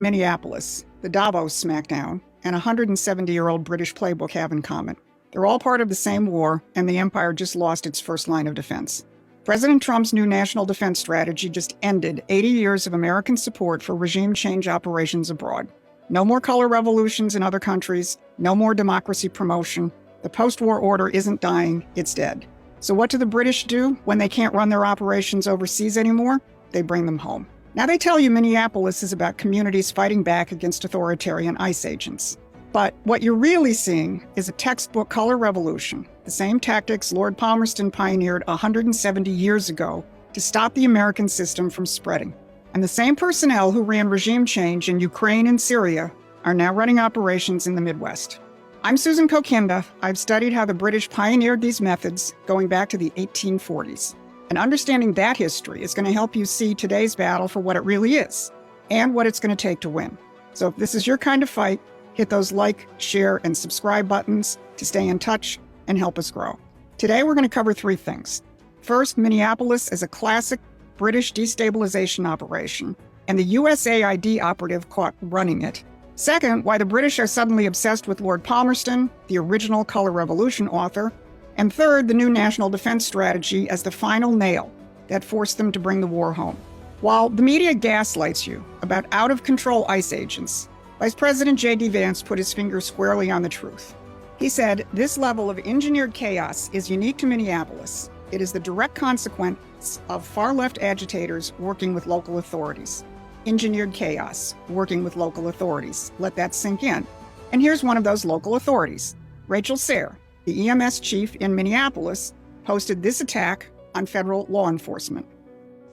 Minneapolis, the Davos smackdown, and a 170-year-old British playbook have in common. They're all part of the same war, and the empire just lost its first line of defense. President Trump's new national defense strategy just ended 80 years of American support for regime change operations abroad. No more color revolutions in other countries, no more democracy promotion. The post-war order isn't dying, it's dead. So what do the British do when they can't run their operations overseas anymore? They bring them home. Now they tell you Minneapolis is about communities fighting back against authoritarian ICE agents. But what you're really seeing is a textbook color revolution, the same tactics Lord Palmerston pioneered 170 years ago to stop the American system from spreading. And the same personnel who ran regime change in Ukraine and Syria are now running operations in the Midwest. I'm Susan Kokinda. I've studied how the British pioneered these methods going back to the 1840s. And understanding that history is going to help you see today's battle for what it really is and what it's going to take to win. So if this is your kind of fight, hit those like, share, and subscribe buttons to stay in touch and help us grow. Today, we're going to cover three things. First, Minneapolis as a classic British destabilization operation and the USAID operative caught running it. Second, why the British are suddenly obsessed with Lord Palmerston, the original Color Revolution author. And third, the new national defense strategy as the final nail that forced them to bring the war home. While the media gaslights you about out-of-control ICE agents, Vice President J.D. Vance put his finger squarely on the truth. He said, "This level of engineered chaos is unique to Minneapolis. It is the direct consequence of far-left agitators working with local authorities." Engineered chaos, working with local authorities. Let that sink in. And here's one of those local authorities. Rachel Sayre, the EMS chief in Minneapolis, posted this attack on federal law enforcement.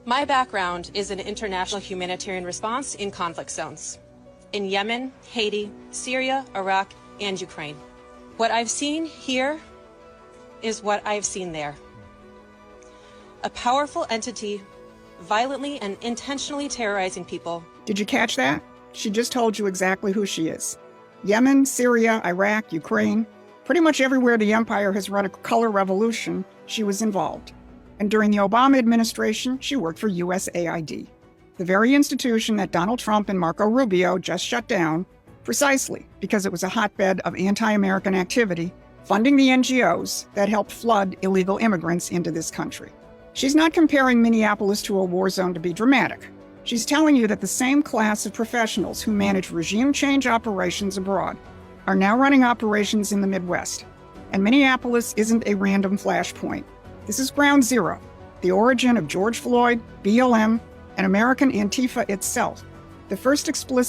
My background is in international humanitarian response in conflict zones. In Yemen, Haiti, Syria, Iraq, and Ukraine. What I've seen here is what I've seen there. A powerful entity violently and intentionally terrorizing people. Did you catch that? She just told you exactly who she is. Yemen, Syria, Iraq, Ukraine. Pretty much everywhere the empire has run a color revolution, she was involved. And during the Obama administration, she worked for USAID, the very institution that Donald Trump and Marco Rubio just shut down, precisely because it was a hotbed of anti-American activity, funding the NGOs that helped flood illegal immigrants into this country. She's not comparing Minneapolis to a war zone to be dramatic. She's telling you that the same class of professionals who manage regime change operations abroad are now running operations in the Midwest. And Minneapolis isn't a random flashpoint. This is ground zero, the origin of George Floyd, BLM, and American Antifa itself, the first explicitly